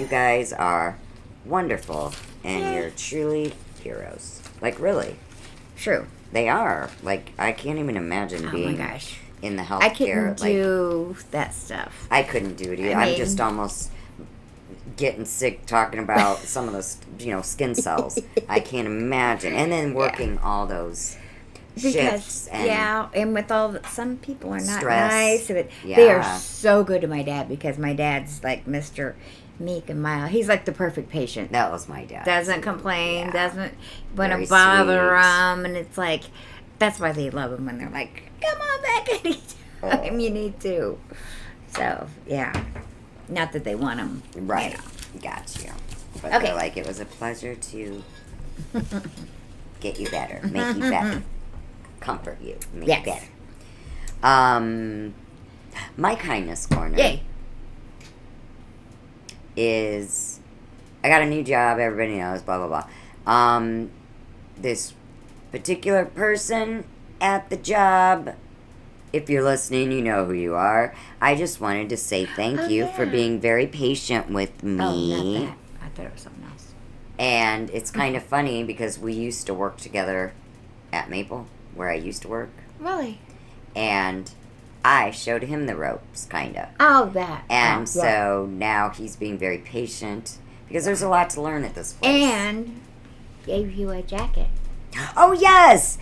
you guys are wonderful, and you're truly heroes. Like, really. True. They are. Like, I can't even imagine being in the healthcare. I couldn't do that stuff. I couldn't do it either. I'm just almost getting sick talking about some of those, skin cells. I can't imagine. And then working all those shifts. And with all some people are not stress. nice. But they are so good to my dad because my dad's like Mr. Meek and mild. He's like the perfect patient. That was my dad. Doesn't complain, doesn't want to bother them. And it's like, that's why they love him when they're like, come on back anytime you need to. So, yeah. Not that they want him. Right. Got you. But they're like, it was a pleasure to get you better, make you better, comfort you, make you better. My kindness corner is, I got a new job, everybody knows, blah, blah, blah. This particular person at the job, if you're listening, you know who you are. I just wanted to say thank you for being very patient with me. Oh, not that. I thought it was something else. And it's kind of funny because we used to work together at Maple, where I used to work. Really? And I showed him the ropes, kind of. Oh, that. And so now he's being very patient because there's a lot to learn at this place. And gave you a jacket. Oh, yes!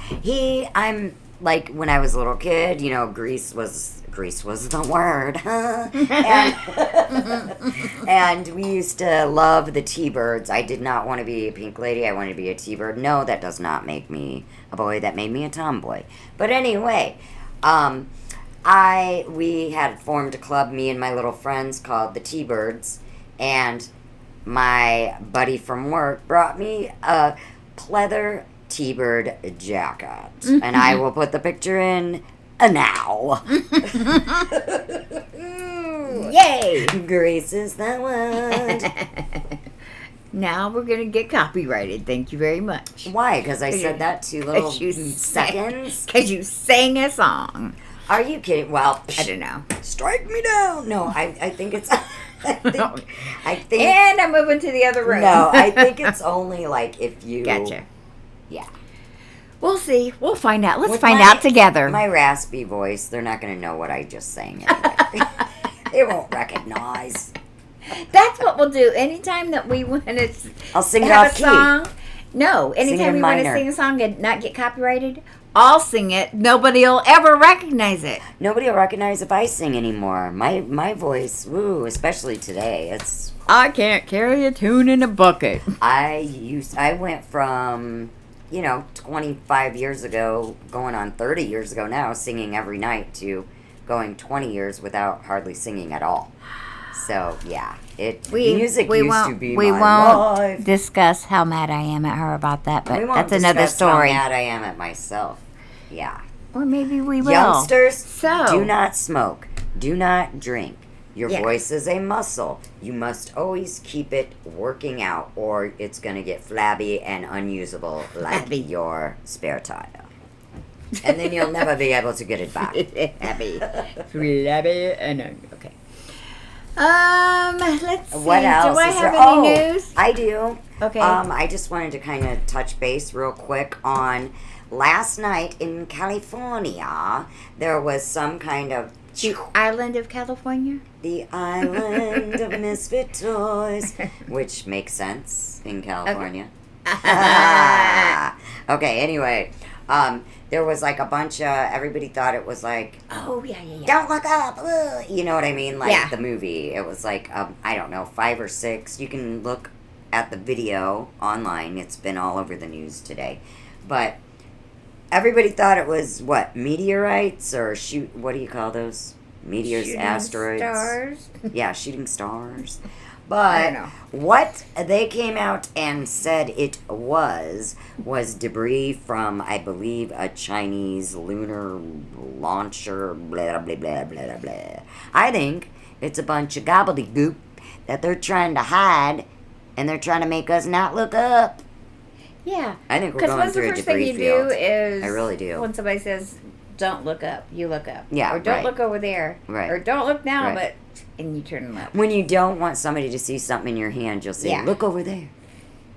I'm... Like, when I was a little kid, grease was the word. and we used to love the T-Birds. I did not want to be a pink lady. I wanted to be a T-Bird. No, that does not make me a boy. That made me a tomboy. But anyway, we had formed a club, me and my little friends, called the T-Birds. And my buddy from work brought me a pleather T-Bird jacket. And I will put the picture in now. Yay! Grace is the word. Now we're going to get copyrighted. Thank you very much. Why? Because I said that 2 little seconds? Because you sang a song. Are you kidding? Well, I don't know. Strike me down. No, I think it's... I think... And I'm moving to the other room. No, I think it's only like if you... Gotcha. Yeah. We'll see. We'll find out. Let's find out together. My raspy voice, they're not going to know what I just sang anyway. They won't recognize. That's what we'll do. Anytime that we want to I'll sing it off key. Song, no, anytime we want to sing a song and not get copyrighted, I'll sing it. Nobody will ever recognize it. Nobody will recognize if I sing anymore. My voice, woo, especially today, it's... I can't carry a tune in a bucket. I went from... 25 years ago, going on 30 years ago now, singing every night to going 20 years without hardly singing at all. So, yeah. Music used to be my life. We won't discuss how mad I am at her about that, but that's another discuss story. How mad I am at myself. Yeah. Or maybe we will. Youngsters, do not smoke. Do not drink. Your voice is a muscle. You must always keep it working out, or it's going to get flabby and unusable like your spare tire. And then you'll never be able to get it back. Flabby and okay. Let's see. What else? Do I have any news? I do. Okay. I just wanted to kind of touch base real quick on last night in California. There was some kind of the island of California? The island of misfit toys, which makes sense in California. Okay, anyway, there was like a bunch of, everybody thought it was like, oh, yeah. Don't look up, you know what I mean? Like the movie. It was like, I don't know, 5 or 6. You can look at the video online. It's been all over the news today. But everybody thought it was, meteorites or what do you call those? Meteors, shooting asteroids. Stars? Yeah, shooting stars. But what they came out and said it was debris from, I believe, a Chinese lunar launcher, blah, blah, blah, blah, blah. I think it's a bunch of gobbledygook that they're trying to hide, and they're trying to make us not look up. Yeah. I think we're going through a debris field. Because what's the first thing you do is... I really do. When somebody says, don't look up. You look up. Yeah, or don't right. look over there. Right. Or don't look now, Right. and you turn them up. When you don't want somebody to see something in your hand, you'll say, Yeah. look over there.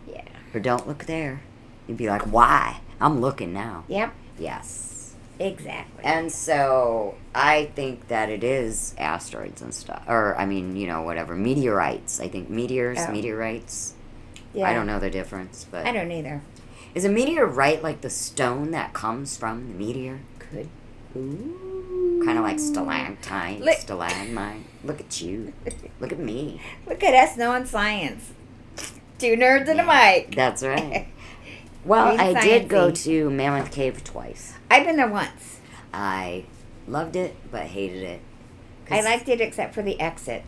Yeah. Or don't look there. You'd be like, why? I'm looking now. Yep. Yes. Exactly. And so I think that it is asteroids and stuff. Or, I mean, whatever. Meteorites. I think meteorites. Yeah. I don't know the difference, but I don't either. is a meteorite like the stone that comes from the meteor? Could. Ooh. Kind of like stalactite, Look. stalagmite. Look at you. Look at me. Look at us knowing science. Two nerds and a mic. That's right. Well, Being I did go sciencey. to Mammoth Cave twice. I've been there once. I loved it, but hated it. I liked it except for the exit.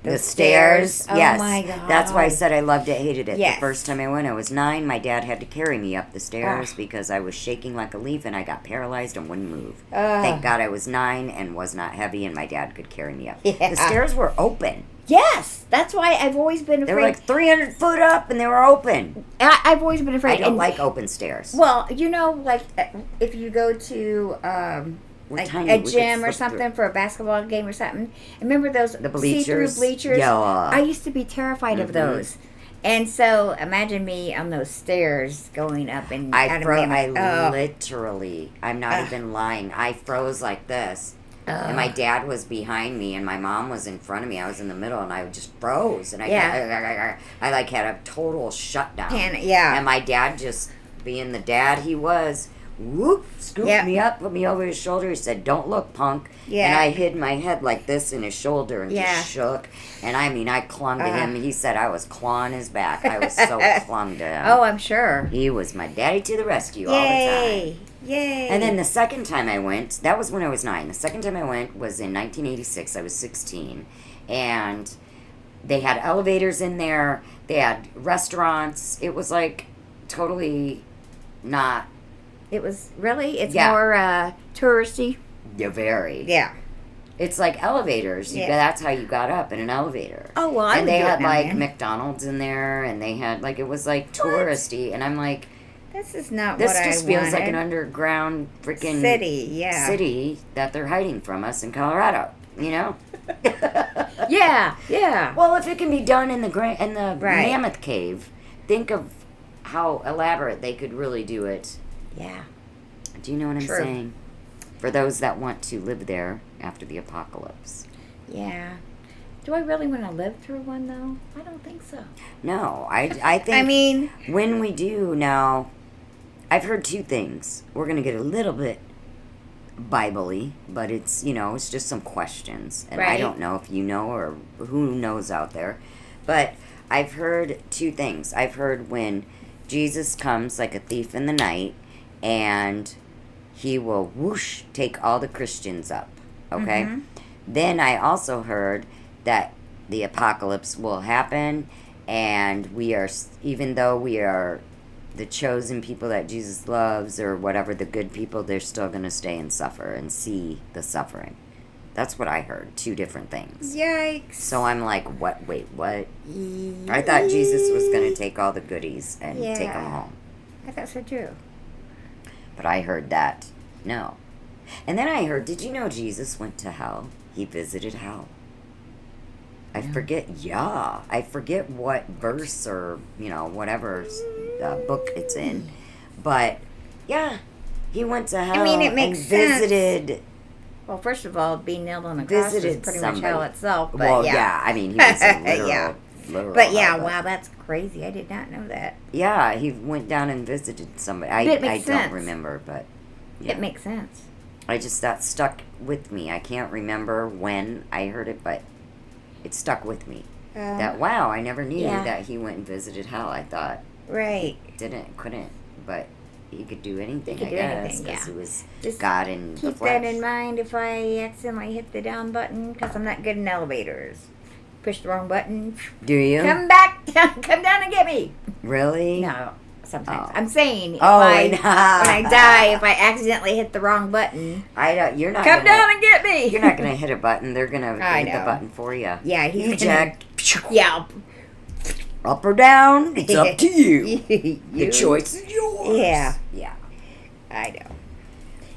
The stairs. Oh Yes. my God. That's why I said I loved it, hated it. Yes. The first time I went, I was 9. My dad had to carry me up the stairs because I was shaking like a leaf and I got paralyzed and wouldn't move. Thank God I was 9 and was not heavy and my dad could carry me up. Yeah. The stairs were open. Yes, that's why I've always been They afraid. were like 300 foot up and they were open. I've always been I afraid. don't like open stairs. Well, like if you go to We're like tiny, a we could gym or flip something through. for a basketball game or something. Remember those The see-through bleachers? bleachers? Yeah. I used to be terrified of those. And so imagine me on those stairs going up and out of literally, I'm not even lying. I froze like this. And my dad was behind me, and my mom was in front of me. I was in the middle, and I just froze. And I like had a total shutdown. And my dad, just being the dad he was, scooped me up, put me over his shoulder. He said, "Don't look, punk." Yeah. And I hid my head like this in his shoulder and just shook. And I mean, I clung to him. He said I was clawing his back. I was so clung to him. Oh, I'm sure. He was my daddy to the rescue all the time. Yay! And then the second time I went, that was when I was 9. The second time I went was in 1986. I was 16. And they had elevators in there. They had restaurants. It was like totally not. It was really, it's more touristy. Yeah, very. Yeah. It's like elevators. That's how you got up in an elevator. Oh, well, I And would they do it had now, like man. McDonald's in there, and they had like, it was like touristy. And I'm like, This is not this what I just feels like wanted. an underground freaking city that they're hiding from us in Colorado. Yeah. Well, if it can be done in the Mammoth Cave, think of how elaborate they could really do it. Yeah. Do you know what I'm True. saying? For those that want to live there after the apocalypse. Yeah. Do I really want to live through one, though? I don't think so. No, I think. I mean, when we do now, I've heard 2 things. We're gonna get a little bit Bible-y, but it's it's just some questions, and I don't know if you know or who knows out there, but I've heard 2 things. I've heard when Jesus comes like a thief in the night, and he will whoosh take all the Christians up. Okay. Mm-hmm. Then I also heard that the apocalypse will happen, and we are, even though we are the chosen people that Jesus loves, or whatever, the good people, they're still going to stay and suffer and see the suffering. That's what I heard. 2 different things. Yikes. So I'm like, what? Wait, what? I thought Jesus was going to take all the goodies and take them home. I thought so too. But I heard that. No. And then I heard, did you know Jesus went to hell? He visited hell. I forget what verse or, whatever book it's in. But, yeah, he went to hell. I mean, it makes and sense. visited. Well, first of all, being nailed on a cross is pretty much hell itself. But well, I mean, he was a literal. Literal but hell, wow, that's crazy. I did not know that. Yeah, he went down and visited somebody. I don't remember, but it makes sense. That stuck with me. I can't remember when I heard it, but it stuck with me. Wow, I never knew that he went and visited hell. I thought he couldn't, but he could do anything. I guess because he was just God in the flesh. Keep that in mind if I accidentally hit the down button, because I'm not good in elevators. Push the wrong button. Do you? Come back, come down and get me. Really? No, sometimes. I'm saying when I die, if I accidentally hit the wrong button, you're not. Come down and get me. You're not gonna hit a button. They're gonna hit the button for you. Yeah, he's eject. Yeah. Up or down, it's up to you. The choice is yours. Yeah. Yeah. I know.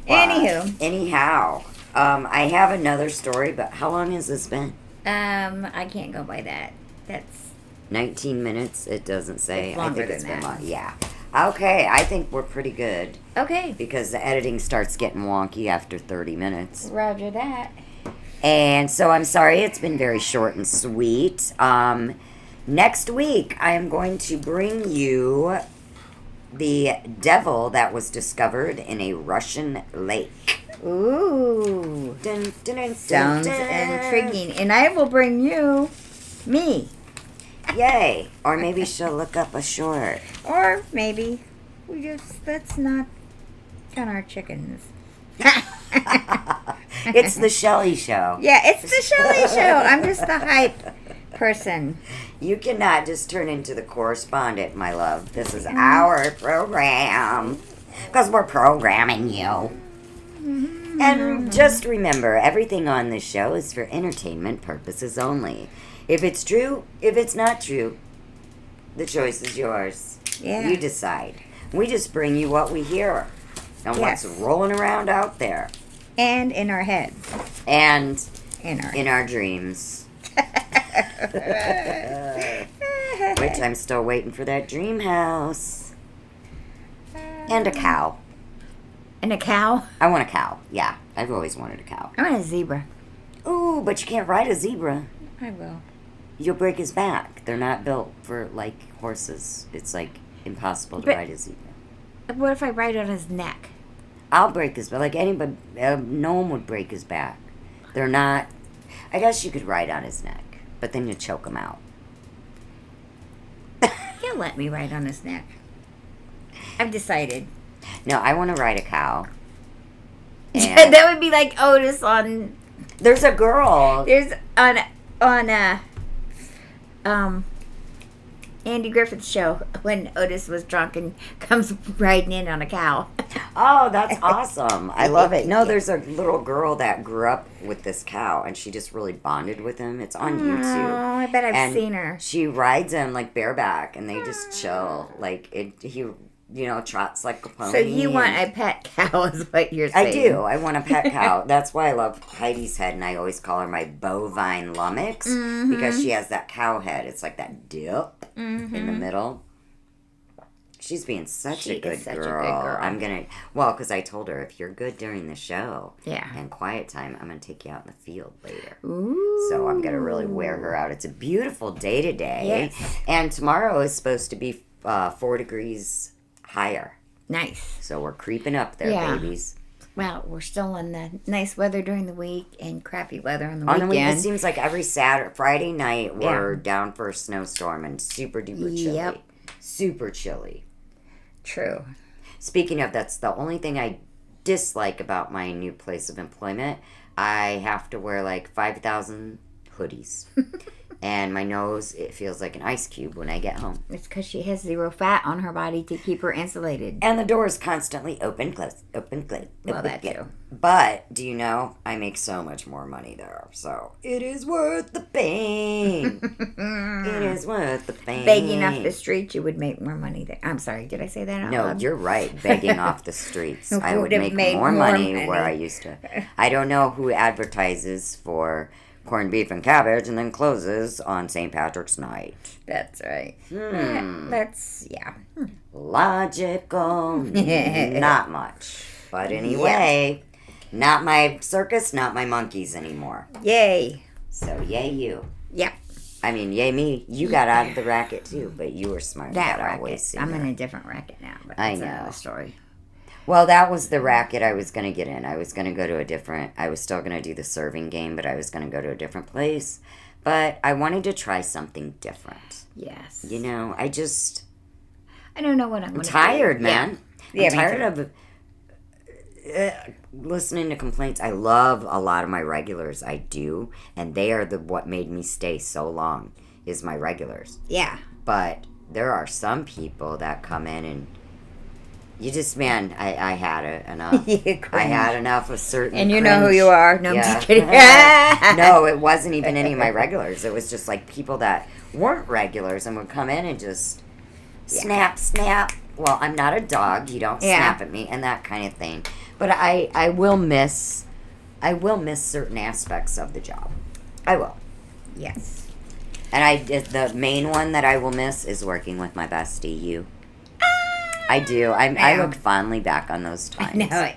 Anyhow, I have another story, but how long has this been? I can't go by that. That's 19 minutes. It doesn't say. It's longer I think it's than been that. long. Yeah. Okay, I think we're pretty good okay. because the editing starts getting wonky after 30 minutes. Roger that. And so I'm sorry, it's been very short and sweet. Next week, I am going to bring you the devil that was discovered in a Russian lake. Ooh. Dun, dun, dun, Sounds intriguing. And I will bring you me. Yay. Or maybe she'll look up a short. Or maybe let's not count our chickens. It's the Shelley Show. Yeah, it's the Shelley Show. I'm just the hype person. You cannot just turn into the correspondent, my love. This is our program. Because we're programming you. And just remember, everything on this show is for entertainment purposes only. If it's true, if it's not true, the choice is yours. Yeah. You decide. We just bring you what we hear and what's rolling around out there. And in our heads. And in our dreams. Which I'm still waiting for that dream house. And a cow. And a cow? I want a cow. Yeah, I've always wanted a cow. I want a zebra. Ooh, but you can't ride a zebra. I will. You'll break his back. They're not built for, like, horses. It's, like, impossible to ride a zebra. What if I ride on his neck? I'll break his back. Like, anybody, no one would break his back. They're not... I guess you could ride on his neck, but then you choke him out. He'll let me ride on his neck. I've decided. No, I want to ride a cow. And that would be like Otis on... There's a girl. There's on Andy Griffith's show when Otis was drunk and comes riding in on a cow. Oh, that's awesome. I love it. No, there's a little girl that grew up with this cow, and she just really bonded with him. It's on YouTube. Oh, I bet I've seen her. She rides him, like, bareback, and they just chill. Like, he, trots like a pony. So you want a pet cow is what you're saying. I do. I want a pet cow. That's why I love Heidi's head, and I always call her my bovine lummox, because she has that cow head. It's like that dip in the middle. She's being such a good girl. I'm going to... Well, because I told her, if you're good during the show and quiet time, I'm going to take you out in the field later. Ooh. So I'm going to really wear her out. It's a beautiful day today. Yes. And tomorrow is supposed to be 4 degrees higher. Nice. So we're creeping up there, babies. Well, we're still in the nice weather during the week and crappy weather on the weekend. It seems like every Friday night we're down for a snowstorm and super duper chilly. Yep. Super chilly. True. Speaking of, that's the only thing I dislike about my new place of employment. I have to wear like 5,000 hoodies. And my nose, it feels like an ice cube when I get home. It's because she has zero fat on her body to keep her insulated. And the door is constantly open, close, open, close. Well, that too. But, do you know, I make so much more money there. So, it is worth the pain. It is worth the pain. Begging off the streets, you would make more money there. I'm sorry, did I say that out loud? No, you're right. Begging off the streets. I would make more money where I used to. I don't know who advertises for corned beef and cabbage and then closes on St. Patrick's night. That's right. Logical. Not much. But anyway, not my circus, not my monkeys anymore. Yay. So yay you. Yep. I mean, yay me. You got out of the racket too, but you were smart. That racket. I'm in a different racket now, but that's another story. Well, that was the racket I was going to get in. I was going to go to I was still going to do the serving game, but I was going to go to a different place. But I wanted to try something different. Yes. I don't know what I'm tired, man. Yeah, I'm tired of listening to complaints. I love a lot of my regulars. I do. And they are what made me stay so long is my regulars. Yeah. But there are some people that come in and you just, man, I had it enough. I had enough of certain And you cringe. know who you are. No, I'm just kidding. No, it wasn't even any of my regulars. It was just like people that weren't regulars and would come in and just snap, well, I'm not a dog. You don't snap at me and that kind of thing. But I will miss certain aspects of the job. I will. Yes. And the main one that I will miss is working with my bestie, you. I do. I look fondly back on those times. I know it.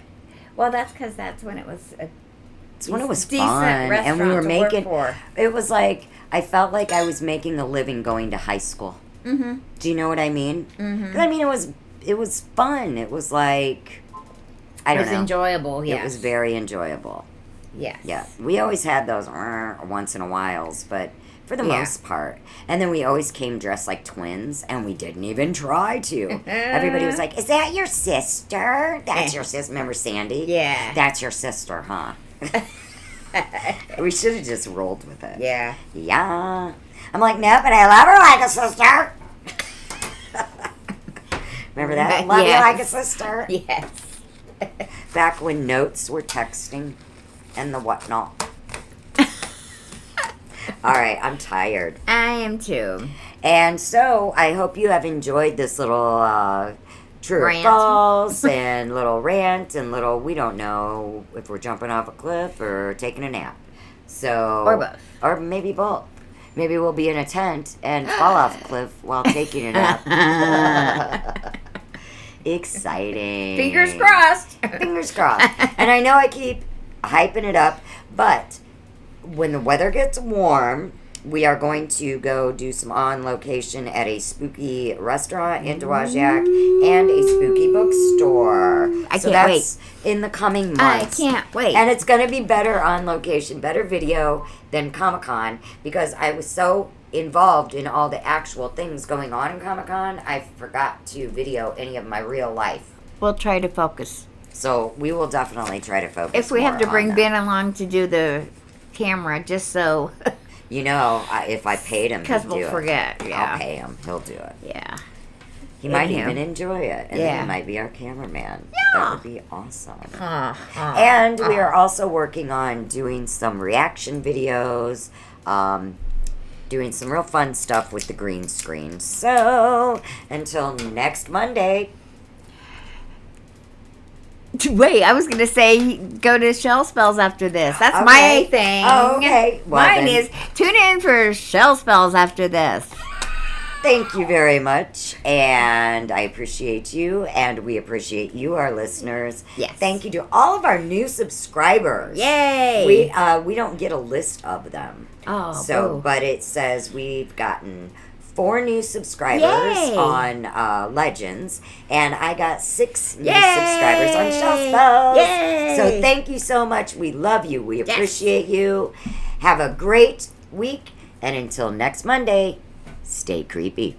Well, that's because that's when it was it's when it was fun, and we were making. It was like I felt like I was making a living going to high school. Mm-hmm. Do you know what I mean? Mm-hmm. I mean, it was fun. It was like I don't know. It was enjoyable. Yes. It was very enjoyable. Yes. Yeah. We always had those once in a whiles, but for the most part. And then we always came dressed like twins, and we didn't even try to. Everybody was like, "Is that your sister? That's your sister." Remember Sandy? Yeah. That's your sister, huh? We should have just rolled with it. Yeah. Yeah. I'm like, no, but I love her like a sister. Remember that? Love you like a sister. Yes. Back when notes were texting and the whatnot. All right, I'm tired. I am too. And so I hope you have enjoyed this little true or false and little rant and little, we don't know if we're jumping off a cliff or taking a nap. So or both. Or maybe both. Maybe we'll be in a tent and fall off a cliff while taking a nap. Exciting. Fingers crossed. Fingers crossed. And I know I keep hyping it up, but when the weather gets warm, we are going to go do some on location at a spooky restaurant in Dowagiac and a spooky bookstore. I can't wait. In the coming months. I can't wait. And it's going to be better on location, better video than Comic-Con, because I was so involved in all the actual things going on in Comic-Con, I forgot to video any of my real life. We'll try to focus. So we will definitely try to focus. If we have to bring that. Ben along to do the camera, just so. You know, if I paid him, because he'd we'll do forget. it. Yeah. I'll pay him. He'll do it. Yeah. He might even enjoy it, and then he might be our cameraman. Yeah. That would be awesome. And we are also working on doing some reaction videos, doing some real fun stuff with the green screen. So, until next Monday. Wait, I was going to say go to Shell Spells after this. That's my thing. Oh, okay. Well, mine is tune in for Shell Spells after this. Thank you very much, and I appreciate you, and we appreciate you, our listeners. Yes. Thank you to all of our new subscribers. Yay! We don't get a list of them. Oh, so, but it says we've gotten 4 new subscribers on Legends, and I got 6 new subscribers on Shell Spells. Yay! So thank you so much. We love you. We appreciate you. Have a great week, and until next Monday, stay creepy.